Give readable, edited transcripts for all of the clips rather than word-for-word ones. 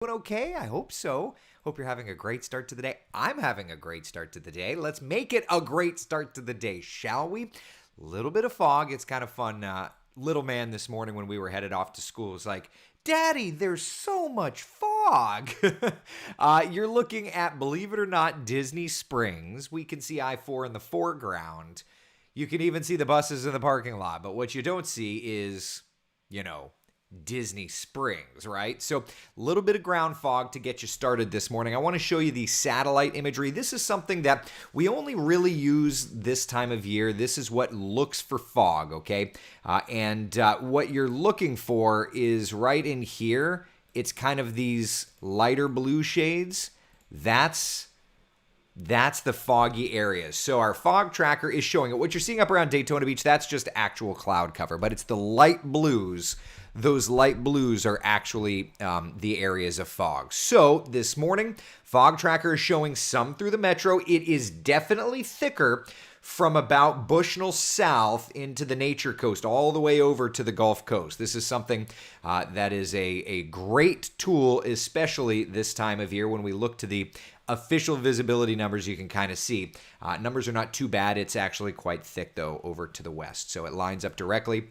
Doing okay? I hope so. Hope you're having a great start to the day. I'm having a great start to the day. Let's make it a great start to the day, shall we? Little bit of fog. It's kind of fun. Little man this morning when we were headed off to school was like, Daddy, there's so much fog. You're looking at, believe it or not, Disney Springs. We can see I-4 in the foreground. You can even see the buses in the parking lot. But what you don't see is, Disney Springs, right? So a little bit of ground fog to get you started this morning. I want to show you the satellite imagery. This is something that we only really use this time of year. This is what looks for fog, okay? What you're looking for is right in here. It's kind of these lighter blue shades. That's the foggy areas. So our fog tracker is showing it. What you're seeing up around Daytona Beach, that's just actual cloud cover, but it's the light blues. Those light blues are actually the areas of fog. So this morning, fog tracker is showing some through the metro. It is definitely thicker from about Bushnell south into the Nature Coast, all the way over to the Gulf Coast. This is something that is a great tool, especially this time of year when we look to the official visibility numbers. You can kind of see. Numbers are not too bad. It's actually quite thick, though, over to the west. So it lines up directly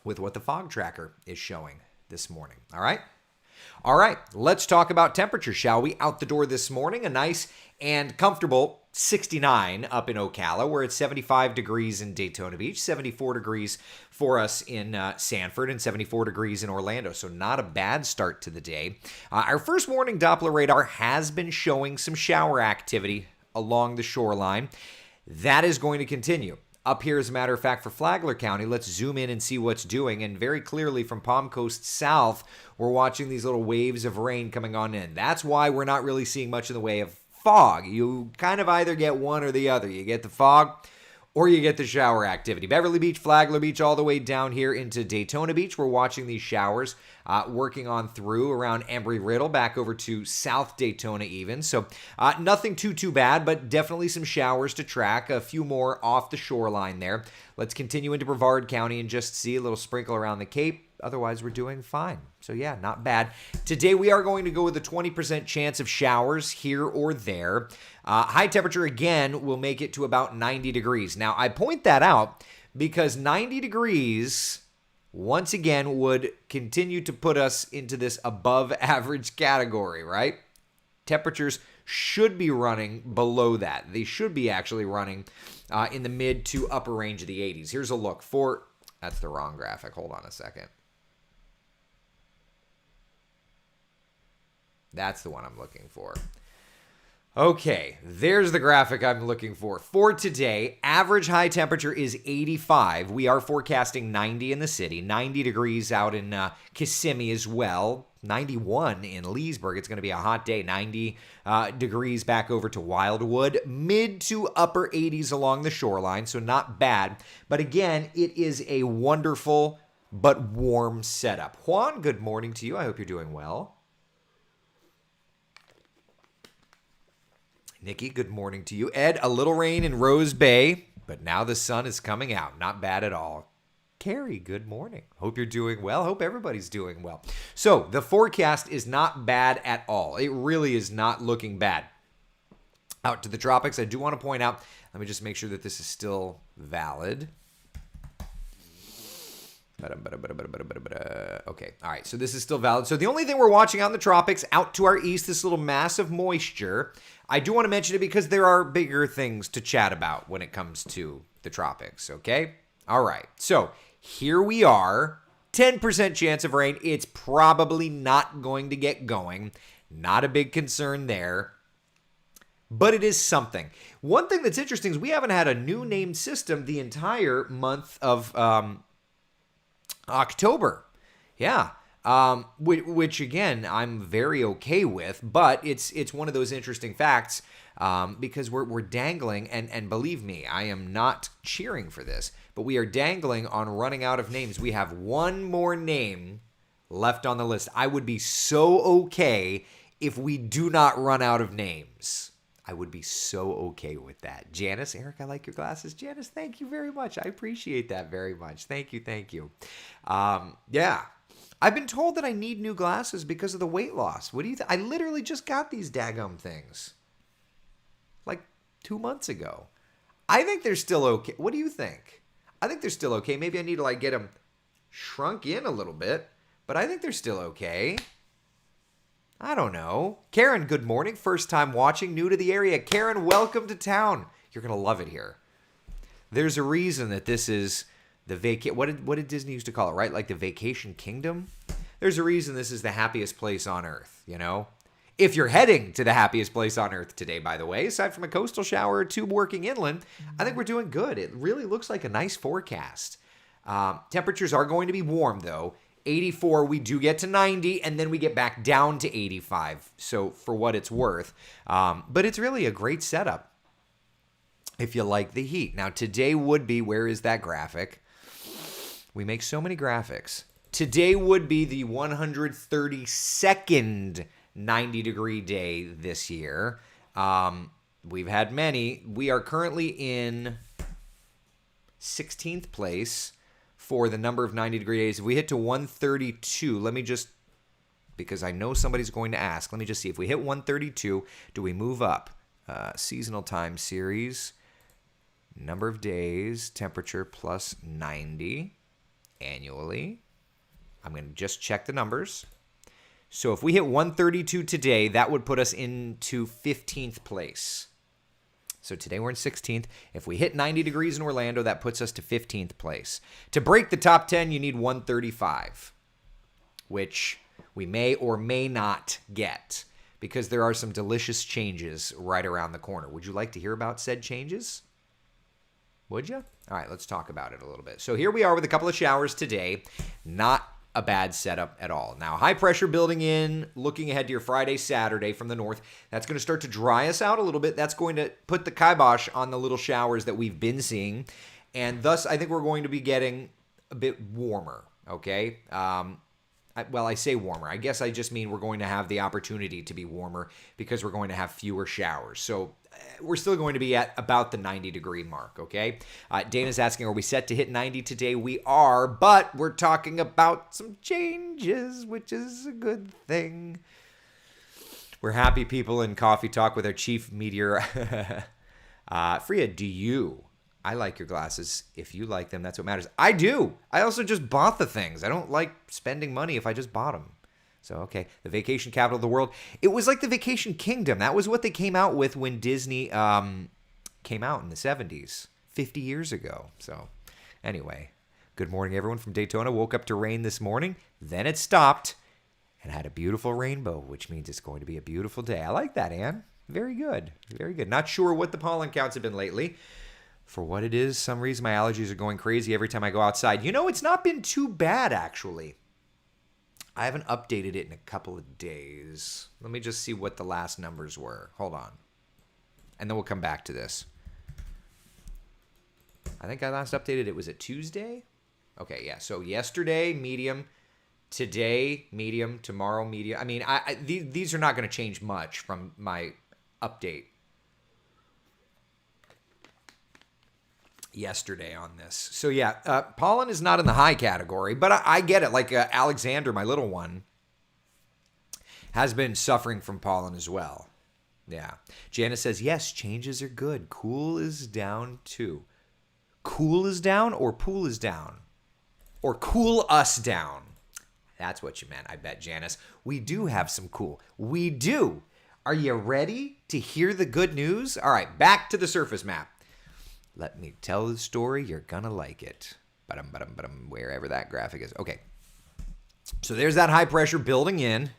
with what the fog tracker is showing this morning. All right, let's talk about temperature, shall we? Out the door this morning, a nice and comfortable 69 up in Ocala. We're at 75 degrees in Daytona Beach, 74 degrees for us in Sanford, and 74 degrees in Orlando. So not a bad start to the day. Our first morning Doppler radar has been showing some shower activity along the shoreline. That is going to continue. Up here, as a matter of fact, for Flagler County, let's zoom in and see what's doing. And very clearly from Palm Coast south, we're watching these little waves of rain coming on in. That's why we're not really seeing much in the way of fog. You kind of either get one or the other. You get the fog or you get the shower activity. Beverly Beach, Flagler Beach, all the way down here into Daytona Beach. We're watching these showers working on through around Embry-Riddle, back over to South Daytona even. So nothing too bad, but definitely some showers to track. A few more off the shoreline there. Let's continue into Brevard County and just see a little sprinkle around the Cape. Otherwise, we're doing fine. So yeah, not bad. Today, we are going to go with a 20% chance of showers here or there. High temperature, again, will make it to about 90 degrees. Now, I point that out because 90 degrees, once again, would continue to put us into this above average category, right? Temperatures should be running below that. They should be actually running in the mid to upper range of the 80s. Here's a look for, that's the wrong graphic. Hold on a second. That's the one I'm looking for. Okay, there's the graphic I'm looking for. For today, average high temperature is 85. We are forecasting 90 in the city, 90 degrees out in Kissimmee as well, 91 in Leesburg. It's going to be a hot day, 90 degrees back over to Wildwood, mid to upper 80s along the shoreline, so not bad. But again, it is a wonderful but warm setup. Juan, good morning to you. I hope you're doing well. Nikki, good morning to you. Ed, a little rain in Rose Bay, but now the sun is coming out. Not bad at all. Carrie, good morning. Hope you're doing well. Hope everybody's doing well. So the forecast is not bad at all. It really is not looking bad. Out to the tropics, I do want to point out, let me just make sure that this is still valid. Okay, all right, so this is still valid. So the only thing we're watching out in the tropics, out to our east, this little mass of moisture. I do want to mention it because there are bigger things to chat about when it comes to the tropics, okay? All right, so here we are, 10% chance of rain. It's probably not going to get going. Not a big concern there, but it is something. One thing that's interesting is we haven't had a new named system the entire month of October. Yeah. Which again, I'm very okay with, but it's one of those interesting facts because we're dangling, and believe me, I am not cheering for this, but we are dangling on running out of names. We have one more name left on the list. I would be so okay if we do not run out of names. I would be so okay with that. Janice, Eric, I like your glasses. Janice, thank you very much. I appreciate that very much. Thank you. Yeah. I've been told that I need new glasses because of the weight loss. What do you think? I literally just got these daggum things like 2 months ago. I think they're still okay. What do you think? I think they're still okay. Maybe I need to like get them shrunk in a little bit, but I think they're still okay. I don't know. Karen, good morning. First time watching, new to the area. Karen, welcome to town. You're going to love it here. There's a reason that this is the what did Disney used to call it, right? Like the vacation kingdom? There's a reason this is the happiest place on earth, you know? If you're heading to the happiest place on earth today, by the way, aside from a coastal shower or two working inland, I think we're doing good. It really looks like a nice forecast. Temperatures are going to be warm, though. 84, we do get to 90, and then we get back down to 85. So for what it's worth. But it's really a great setup if you like the heat. Now, today would be, where is that graphic? We make so many graphics. Today would be the 132nd 90-degree day this year. We've had many. We are currently in 16th place for the number of 90-degree days. If we hit to 132, let me just, because I know somebody's going to ask, let me just see. If we hit 132, do we move up? Seasonal time series, number of days, temperature plus 90 annually. I'm going to just check the numbers. So if we hit 132 today, that would put us into 15th place. So today we're in 16th. If we hit 90 degrees in Orlando, that puts us to 15th place. To break the top 10, you need 135, which we may or may not get because there are some delicious changes right around the corner. Would you like to hear about said changes? Would you? All right, let's talk about it a little bit. So here we are with a couple of showers today. Not a bad setup at all. Now, high pressure building in, looking ahead to your Friday, Saturday from the north. That's going to start to dry us out a little bit. That's going to put the kibosh on the little showers that we've been seeing. And thus, I think we're going to be getting a bit warmer, okay? I say warmer. I guess I just mean we're going to have the opportunity to be warmer because we're going to have fewer showers. So we're still going to be at about the 90-degree mark, okay? Dana's asking, are we set to hit 90 today? We are, but we're talking about some changes, which is a good thing. We're happy people in Coffee Talk with our chief meteor. Freya, do you? I like your glasses. If you like them, that's what matters. I do. I also just bought the things. I don't like spending money if I just bought them. So, okay. The vacation capital of the world. It was like the vacation kingdom. That was what they came out with when Disney came out in the 70s, 50 years ago. So, anyway, good morning, everyone from Daytona. Woke up to rain this morning. Then it stopped and had a beautiful rainbow, which means it's going to be a beautiful day. I like that, Ann. Very good. Very good. Not sure what the pollen counts have been lately. For what it is, some reason my allergies are going crazy every time I go outside. You know, it's not been too bad, actually. I haven't updated it in a couple of days. Let me just see what the last numbers were. Hold on. And then we'll come back to this. I think I last updated it. Was it Tuesday? Okay, yeah. So yesterday, medium. Today, medium. Tomorrow, medium. I mean, these are not going to change much from my update yesterday on this. So yeah, pollen is not in the high category, but I get it. Like Alexander, my little one, has been suffering from pollen as well. Yeah. Janice says, yes, changes are good. Cool is down too. Cool is down or pool is down? Or cool us down? That's what you meant, I bet, Janice. We do have some cool. We do. Are you ready to hear the good news? All right, back to the surface map. Let me tell the story. You're going to like it. Wherever that graphic is. Okay. So there's that high pressure building in.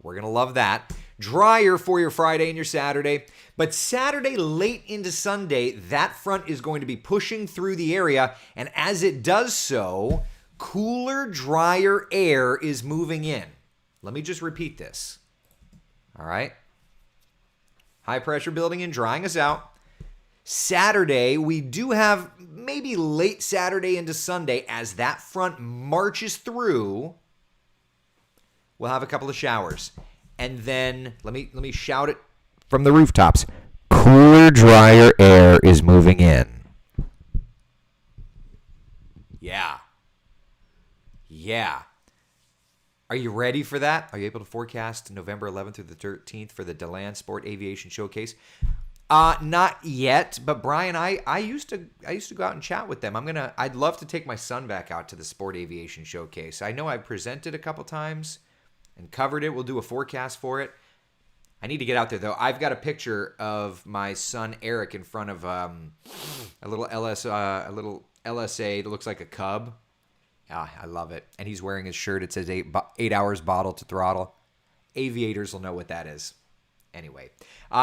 We're going to love that. Drier for your Friday and your Saturday. But Saturday late into Sunday, that front is going to be pushing through the area. And as it does so, cooler, drier air is moving in. Let me just repeat this. All right. High pressure building in, drying us out. Saturday, we do have maybe late Saturday into Sunday as that front marches through. We'll have a couple of showers. And then, let me shout it from the rooftops. Cooler, drier air is moving in. Yeah. Yeah. Are you ready for that? Are you able to forecast November 11th through the 13th for the DeLand Sport Aviation Showcase? Not yet, but Brian, I used to go out and chat with them. I'd love to take my son back out to the Sport Aviation Showcase. I know I presented a couple times and covered it. We'll do a forecast for it. I need to get out there though. I've got a picture of my son Eric in front of a little LSA that looks like a Cub. I love it. And he's wearing his shirt. It says 8 hours bottle to throttle. Aviators will know what that is. Anyway,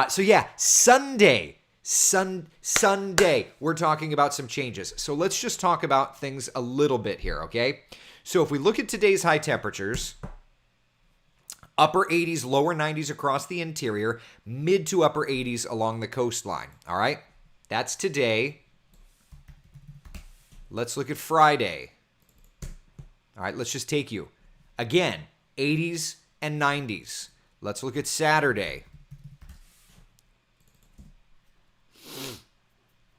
so yeah, Sunday, we're talking about some changes. So let's just talk about things a little bit here, okay? So if we look at today's high temperatures, upper 80s, lower 90s across the interior, mid to upper 80s along the coastline, all right? That's today. Let's look at Friday. All right, let's just take you. Again, 80s and 90s. Let's look at Saturday.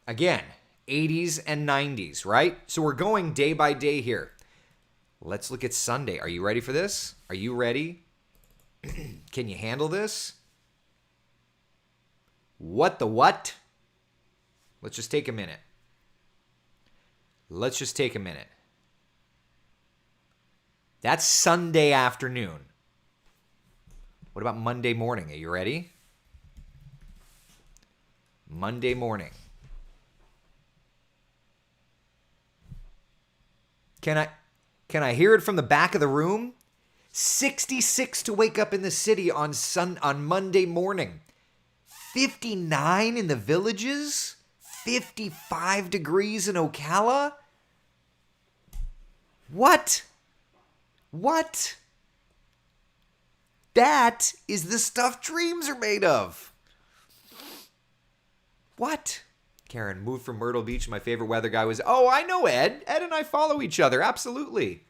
Again, 80s and 90s, right? So we're going day by day here. Let's look at Sunday. Are you ready for this? Are you ready? Can you handle this? What the what? Let's just take a minute. That's Sunday afternoon. What about Monday morning? Are you ready? Monday morning. Can I hear it from the back of the room? 66 to wake up in the city on Monday morning. 59 in the Villages. 55 degrees in Ocala. What? That is the stuff dreams are made of. What? Karen, moved from Myrtle Beach. My favorite weather guy was, I know Ed. Ed and I follow each other. Absolutely.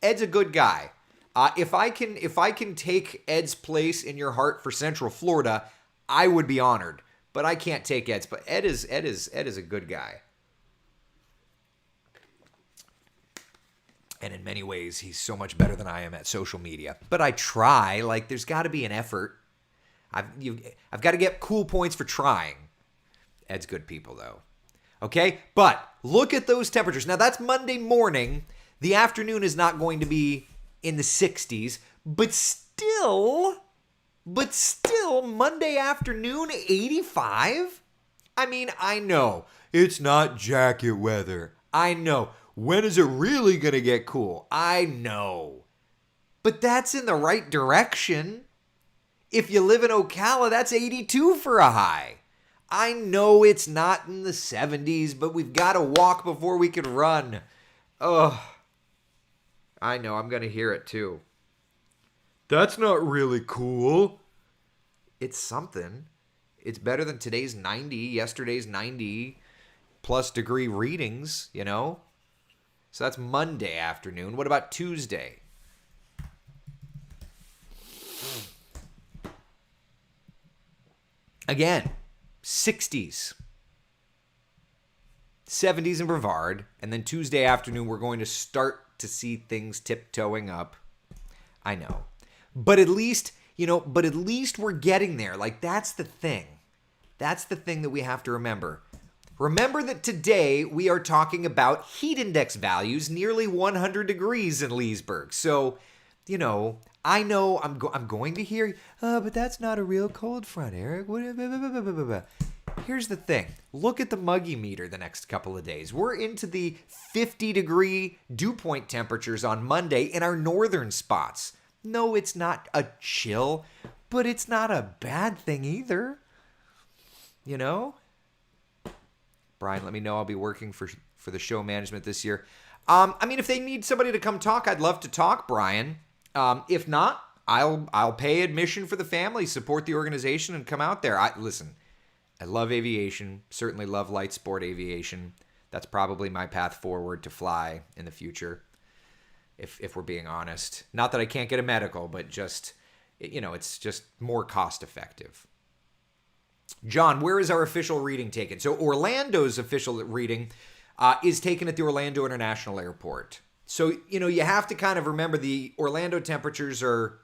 Ed's a good guy. If I can take Ed's place in your heart for Central Florida, I would be honored. But I can't take Ed's. But Ed is a good guy. And in many ways, he's so much better than I am at social media. But I try. Like, there's got to be an effort. I've got to get cool points for trying. Ed's good people, though. Okay? But look at those temperatures. Now, that's Monday morning. The afternoon is not going to be in the 60s. But still, Monday afternoon, 85? I mean, I know. It's not jacket weather. I know. When is it really going to get cool? I know. But that's in the right direction. If you live in Ocala, that's 82 for a high. I know it's not in the 70s, but we've got to walk before we can run. Oh, I know. I'm going to hear it too. That's not really cool. It's something. It's better than today's 90, yesterday's 90 plus degree readings, you know? So that's Monday afternoon. What about Tuesday? Again, 60s. 70s in Brevard. And then Tuesday afternoon, we're going to start to see things tiptoeing up. I know. But at least, we're getting there. Like, that's the thing. That's the thing that we have to remember. Remember that today we are talking about heat index values nearly 100 degrees in Leesburg. So, I know I'm going to hear, but that's not a real cold front, Eric. Here's the thing. Look at the muggy meter the next couple of days. We're into the 50-degree dew point temperatures on Monday in our northern spots. No, it's not a chill, but it's not a bad thing either. Brian, let me know. I'll be working for the show management this year. If they need somebody to come talk, I'd love to talk, Brian. If not, I'll pay admission for the family, support the organization, and come out there. Listen, I love aviation. Certainly love light sport aviation. That's probably my path forward to fly in the future, if we're being honest. Not that I can't get a medical, but just, it's just more cost effective. John, where is our official reading taken? So Orlando's official reading is taken at the Orlando International Airport. So, you have to kind of remember the Orlando temperatures are,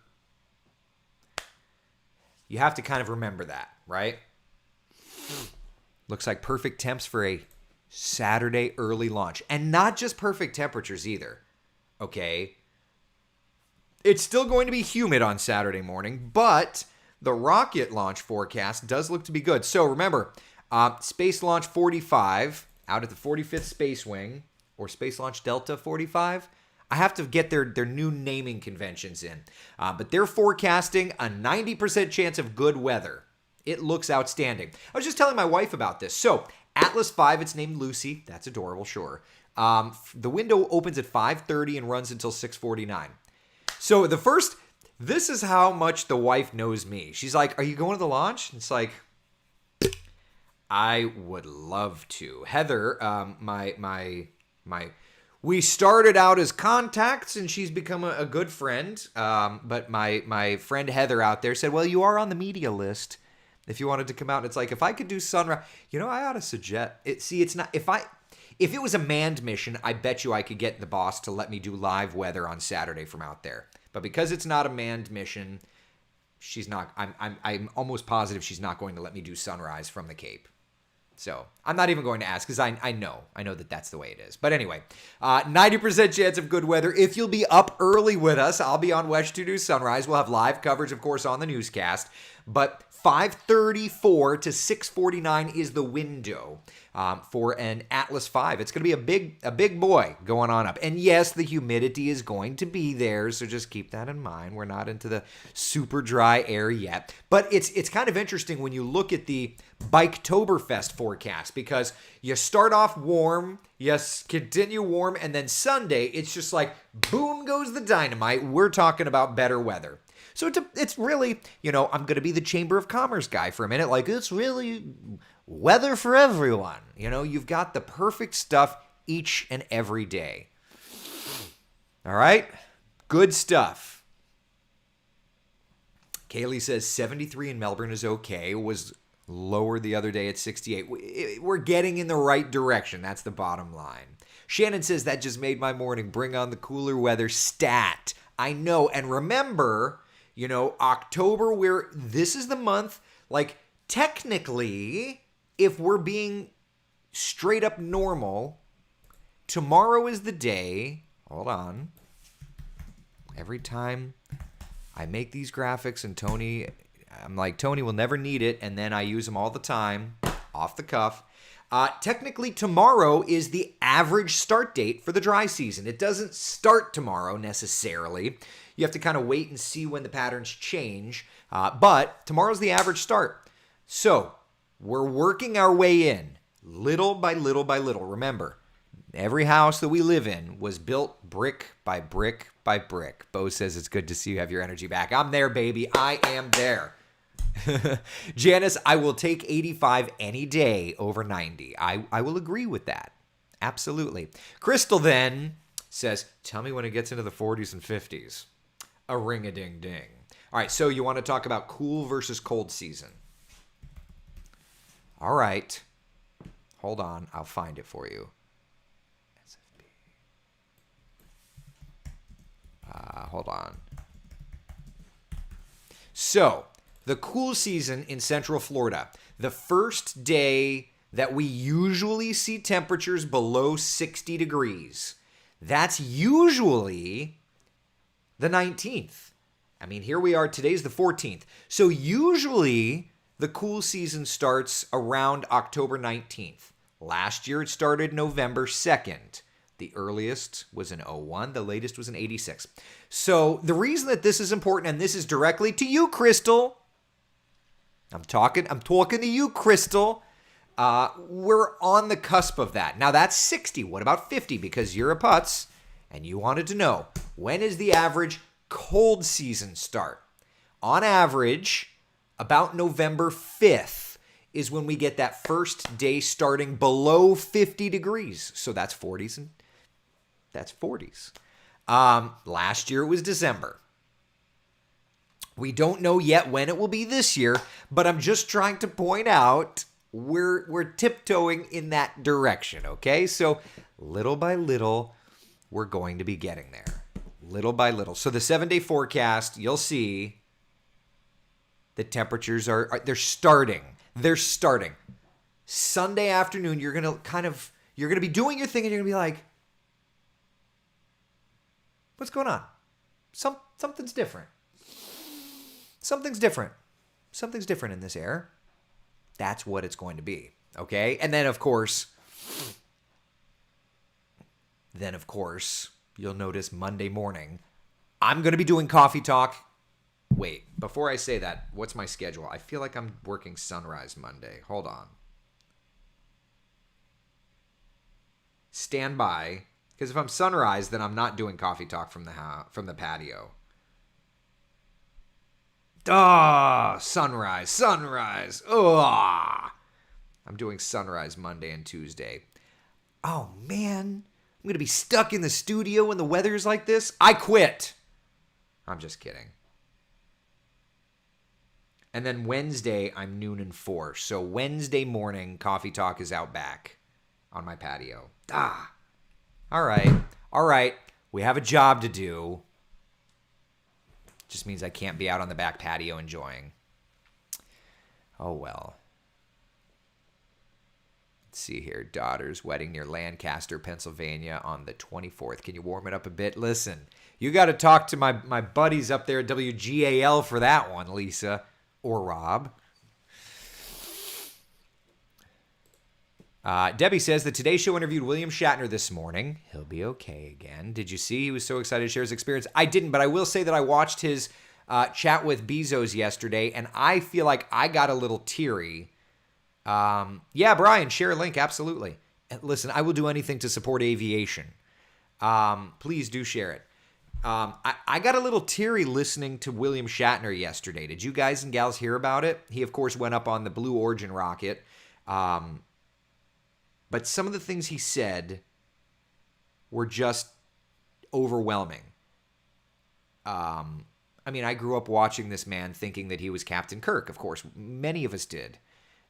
you have to kind of remember that, right? Looks like perfect temps for a Saturday early launch. And not just perfect temperatures either, okay? It's still going to be humid on Saturday morning, but the rocket launch forecast does look to be good. So remember, Space Launch 45 out at the 45th Space Wing, or Space Launch Delta 45. I have to get their new naming conventions in. But they're forecasting a 90% chance of good weather. It looks outstanding. I was just telling my wife about this. So Atlas 5, it's named Lucy. That's adorable, sure. The window opens at 5:30 and runs until 6:49. So this is how much the wife knows me. She's like, are you going to the launch? It's like, I would love to. Heather, we started out as contacts and she's become a good friend. But my friend Heather out there said, well, you are on the media list if you wanted to come out. And it's like, if I could do sunrise, I ought to suggest it. See, it's not, if it was a manned mission, I bet you I could get the boss to let me do live weather on Saturday from out there. But because it's not a manned mission, she's not. I'm almost positive she's not going to let me do sunrise from the Cape. So I'm not even going to ask because I know that that's the way it is. But anyway, 90% chance of good weather. If you'll be up early with us, I'll be on West 2 News Sunrise. We'll have live coverage, of course, on the newscast. But 5:34 to 6:49 is the window for an Atlas 5. It's going to be a big boy going on up. And yes, the humidity is going to be there, so just keep that in mind. We're not into the super dry air yet. But it's kind of interesting when you look at the Biketoberfest forecast, because you start off warm, yes, continue warm, and then Sunday, it's just like, boom goes the dynamite. We're talking about better weather. So it's really, I'm going to be the Chamber of Commerce guy for a minute. Like, it's really weather for everyone. You've got the perfect stuff each and every day. All right? Good stuff. Kaylee says 73 in Melbourne is okay. It was lower the other day at 68. We're getting in the right direction. That's the bottom line. Shannon says that just made my morning. Bring on the cooler weather stat. I know. And remember, October, this is the month, like, technically, if we're being straight up normal, tomorrow is the day. Hold on. Every time I make these graphics and I'm like, Tony will never need it, and then I use them all the time, off the cuff. Technically, tomorrow is the average start date for the dry season. It doesn't start tomorrow necessarily. You have to kind of wait and see when the patterns change. But tomorrow's the average start. So we're working our way in little by little by little. Remember, every house that we live in was built brick by brick by brick. Bo says it's good to see you have your energy back. I'm there, baby. I am there. Janice, I will take 85 any day over 90. I will agree with that. Absolutely. Crystal then says, tell me when it gets into the 40s and 50s. A ring-a-ding-ding. All right, so you want to talk about cool versus cold season. All right. Hold on. I'll find it for you. Hold on. So, the cool season in Central Florida, the first day that we usually see temperatures below 60 degrees, that's usually the 19th. I mean, here we are. Today's the 14th. So usually the cool season starts around October 19th. Last year it started November 2nd. The earliest was in 01. The latest was in 86. So the reason that this is important, and this is directly to you, Crystal. I'm talking to you, Crystal. We're on the cusp of that. Now that's 60. What about 50? Because you're a putz and you wanted to know, when is the average cold season start? On average, about November 5th is when we get that first day starting below 50 degrees. So that's 40s and that's 40s. Last year it was December. We don't know yet when it will be this year, but I'm just trying to point out we're tiptoeing in that direction, okay? So little by little, we're going to be getting there little by little. So the 7-day forecast, you'll see the temperatures they're starting. They're starting. Sunday afternoon, you're going to be doing your thing and you're going to be like, what's going on? Something's different. Something's different. Something's different in this air. That's what it's going to be. Okay? And then, of course, you'll notice Monday morning, I'm going to be doing coffee talk. Wait, before I say that, what's my schedule? I feel like I'm working sunrise Monday. Hold on. Stand by, because if I'm sunrise, then I'm not doing coffee talk from the patio. Sunrise. I'm doing sunrise Monday and Tuesday. Oh, man. I'm going to be stuck in the studio when the weather's like this. I quit. I'm just kidding. And then Wednesday, I'm noon and 4. So Wednesday morning, coffee talk is out back on my patio. All right. We have a job to do. Just means I can't be out on the back patio enjoying. Oh, well. Let's see here. Daughter's wedding near Lancaster, Pennsylvania on the 24th. Can you warm it up a bit? Listen, you got to talk to my buddies up there at WGAL for that one, Lisa or Rob. Debbie says the Today Show interviewed William Shatner this morning. He'll be okay again. Did you see he was so excited to share his experience? I didn't, but I will say that I watched his chat with Bezos yesterday, and I feel like I got a little teary. Yeah, Brian, share a link. Absolutely. Listen, I will do anything to support aviation. Please do share it. I got a little teary listening to William Shatner yesterday. Did you guys and gals hear about it? He, of course, went up on the Blue Origin rocket. But some of the things he said were just overwhelming. I mean, I grew up watching this man thinking that he was Captain Kirk. Of course, many of us did.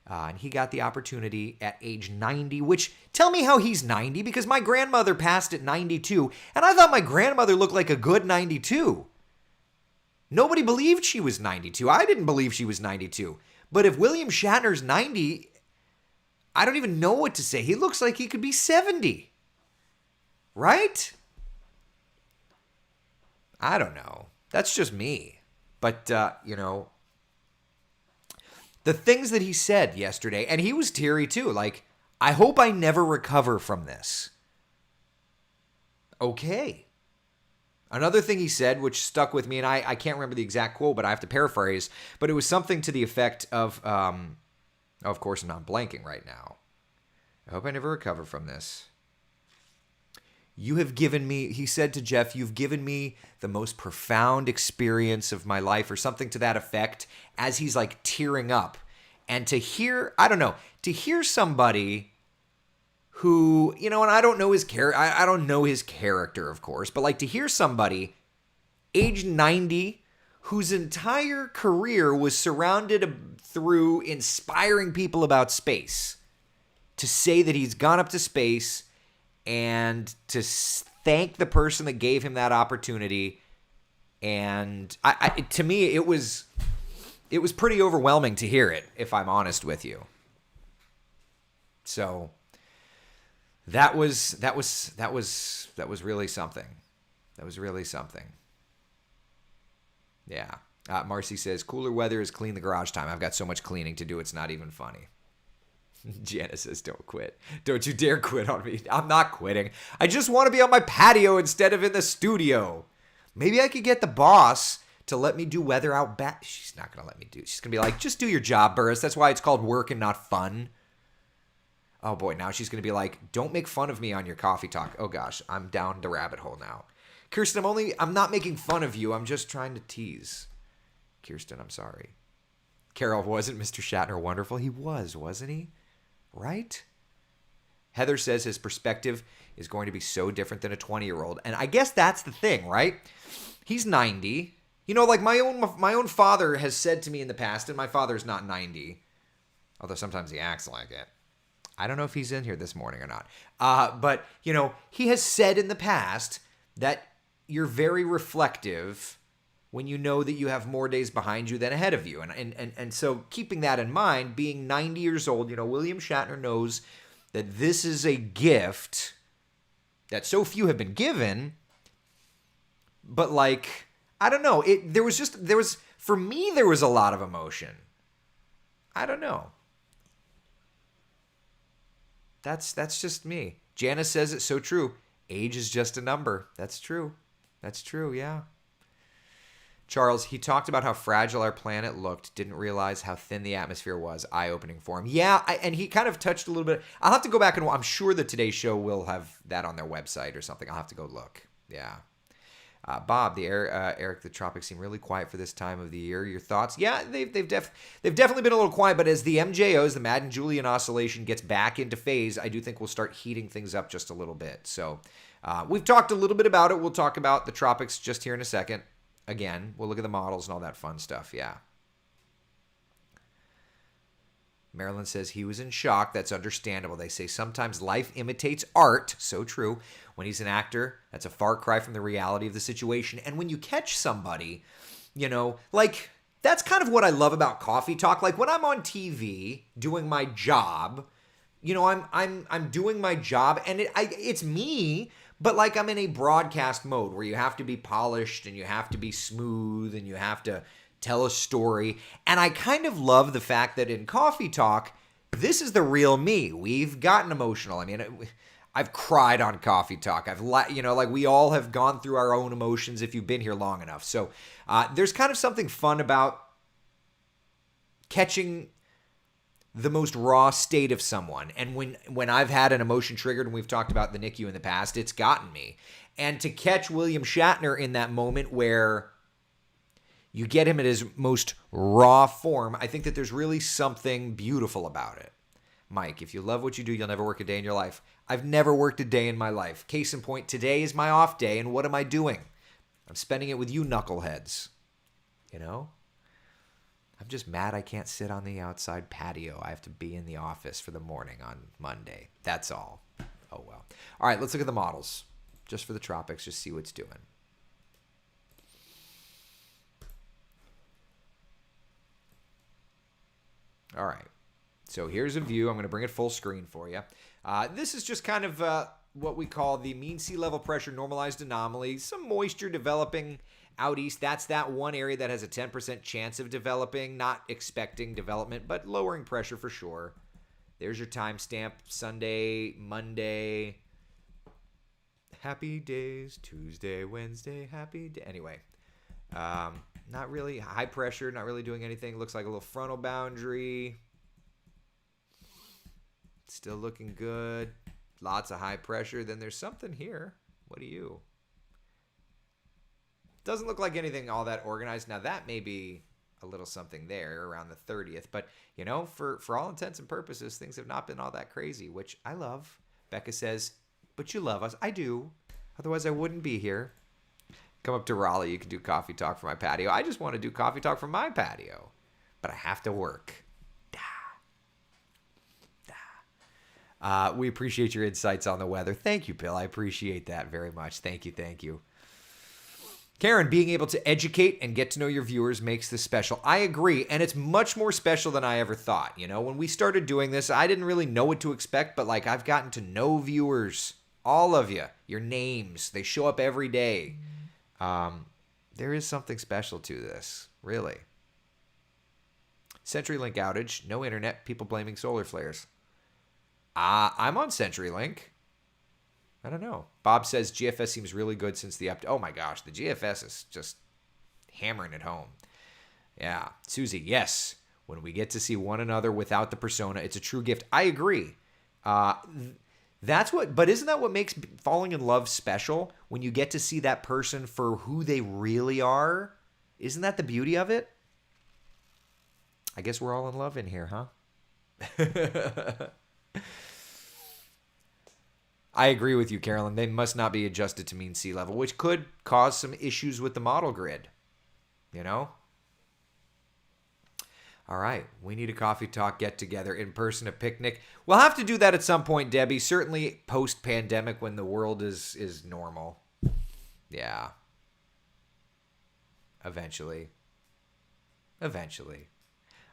And he got the opportunity at age 90, which, tell me how he's 90, because my grandmother passed at 92, and I thought my grandmother looked like a good 92. Nobody believed she was 92. I didn't believe she was 92. But if William Shatner's 90, I don't even know what to say. He looks like he could be 70. Right? I don't know. That's just me. But, the things that he said yesterday, and he was teary too, like, I hope I never recover from this. Okay. Another thing he said, which stuck with me, and I can't remember the exact quote, but I have to paraphrase, but it was something to the effect of course, I'm not blanking right now. I hope I never recover from this. You have given me, he said to Jeff, you've given me the most profound experience of my life, or something to that effect, as he's like tearing up. And to hear, to hear somebody who, and I don't know his character, I don't know his character, of course, but like to hear somebody age 90 whose entire career was surrounded through inspiring people about space, to say that he's gone up to space and to thank the person that gave him that opportunity. And to me, it was pretty overwhelming to hear it, if I'm honest with you. So that was really something. That was really something. Yeah. Marcy says, cooler weather is clean the garage time. I've got so much cleaning to do, it's not even funny. Jana says, don't quit. Don't you dare quit on me. I'm not quitting. I just want to be on my patio instead of in the studio. Maybe I could get the boss to let me do weather out back. She's not going to let me do. She's going to be like, just do your job, Burris. That's why it's called work and not fun. Oh boy, now she's going to be like, don't make fun of me on your coffee talk. Oh gosh, I'm down the rabbit hole now. Kirsten, I'm not making fun of you. I'm just trying to tease. Kirsten, I'm sorry. Carol, wasn't Mr. Shatner wonderful? He was, wasn't he? Right? Heather says his perspective is going to be so different than a 20-year-old. And I guess that's the thing, right? He's 90. Like my own father has said to me in the past, and my father's not 90, although sometimes he acts like it. I don't know if he's in here this morning or not. But, he has said in the past that you're very reflective when you know that you have more days behind you than ahead of you. And so keeping that in mind, being 90 years old, William Shatner knows that this is a gift that so few have been given. But I don't know. For me, there was a lot of emotion. I don't know. That's just me. Janice says it's so true. Age is just a number. That's true. That's true, yeah. Charles, he talked about how fragile our planet looked, didn't realize how thin the atmosphere was. Eye-opening for him. Yeah, and he kind of touched a little bit. I'll have to go back and I'm sure that today's show will have that on their website or something. I'll have to go look. Yeah. Bob, Eric, the tropics seem really quiet for this time of the year. Your thoughts? Yeah, they've definitely been a little quiet, but as the MJOs, the Madden-Julian oscillation, gets back into phase, I do think we'll start heating things up just a little bit. So we've talked a little bit about it. We'll talk about the tropics just here in a second. Again, we'll look at the models and all that fun stuff. Yeah. Marilyn says he was in shock. That's understandable. They say sometimes life imitates art. So true. When he's an actor, that's a far cry from the reality of the situation. And when you catch somebody, that's kind of what I love about Coffee Talk. Like when I'm on TV doing my job, I'm doing my job and it's me, but I'm in a broadcast mode where you have to be polished and you have to be smooth and you have to tell a story. And I kind of love the fact that in Coffee Talk, this is the real me. We've gotten emotional. I mean, I've cried on Coffee Talk. We all have gone through our own emotions if you've been here long enough. So there's kind of something fun about catching the most raw state of someone. And when I've had an emotion triggered, and we've talked about the NICU in the past, it's gotten me. And to catch William Shatner in that moment where you get him at his most raw form, I think that there's really something beautiful about it. Mike, if you love what you do, you'll never work a day in your life. I've never worked a day in my life. Case in point, today is my off day, and what am I doing? I'm spending it with you knuckleheads. I'm just mad I can't sit on the outside patio. I have to be in the office for the morning on Monday. That's all. Oh, well. All right, let's look at the models. Just for the tropics, just see what's doing. All right. So here's a view. I'm going to bring it full screen for you. This is just kind of what we call the mean sea level pressure normalized anomaly. Some moisture developing out east. That's that one area that has a 10% chance of developing. Not expecting development, but lowering pressure for sure. There's your timestamp. Sunday, Monday. Happy days. Tuesday, Wednesday. Happy day. Anyway. Not really high pressure. Not really doing anything. Looks like a little frontal boundary. Still looking good. Lots of high pressure. Then there's something here. What do you? Doesn't look like anything all that organized. Now that may be a little something there around the 30th. But, for all intents and purposes, things have not been all that crazy, which I love. Becca says, but you love us. I do. Otherwise, I wouldn't be here. Come up to Raleigh. You can do Coffee Talk from my patio. I just want to do Coffee Talk from my patio. But I have to work. We appreciate your insights on the weather. Thank you, Bill. I appreciate that very much. Thank you. Karen, being able to educate and get to know your viewers makes this special. I agree, and it's much more special than I ever thought. When we started doing this, I didn't really know what to expect, but I've gotten to know viewers, all of you, your names. They show up every day. There is something special to this, really. CenturyLink outage, no internet, people blaming solar flares. I'm on CenturyLink. I don't know. Bob says GFS seems really good since the update. Oh my gosh, the GFS is just hammering it home. Yeah. Susie, yes. When we get to see one another without the persona, it's a true gift. I agree. But isn't that what makes falling in love special? When you get to see that person for who they really are? Isn't that the beauty of it? I guess we're all in love in here, huh? I agree with you, Carolyn. They must not be adjusted to mean sea level, which could cause some issues with the model grid. All All right, we need a coffee talk get together in person, a picnic. We'll have to do that at some point, Debbie. Certainly post pandemic when the world is normal. Yeah. Eventually. Eventually.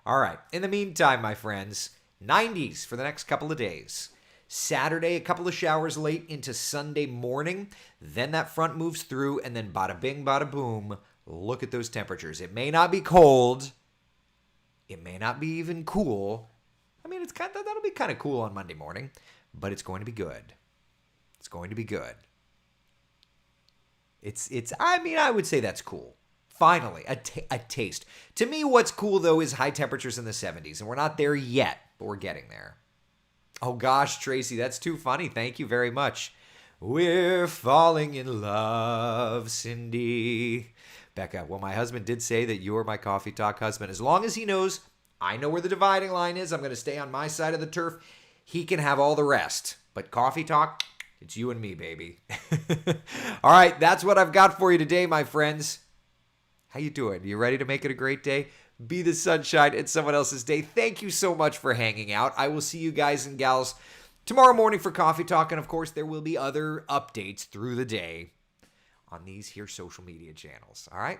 All right. In the meantime, my friends, 90s for the next couple of days. Saturday, a couple of showers late into Sunday morning. Then that front moves through, and then bada bing, bada boom. Look at those temperatures. It may not be cold. It may not be even cool. I mean, that'll be kind of cool on Monday morning, but it's going to be good. It's going to be good. I would say that's cool. Finally, a taste. To me, what's cool, though, is high temperatures in the 70s, and we're not there yet, but we're getting there. Oh, gosh, Tracy, that's too funny. Thank you very much. We're falling in love, Cindy. Becca, well, my husband did say that you're my coffee talk husband. As long as he knows I know where the dividing line is, I'm going to stay on my side of the turf. He can have all the rest. But coffee talk, it's you and me, baby. All right, that's what I've got for you today, my friends. How you doing? You ready to make it a great day? Be the sunshine in someone else's day. Thank you so much for hanging out. I will see you guys and gals tomorrow morning for coffee talk. And, of course, there will be other updates through the day on these here social media channels. All right?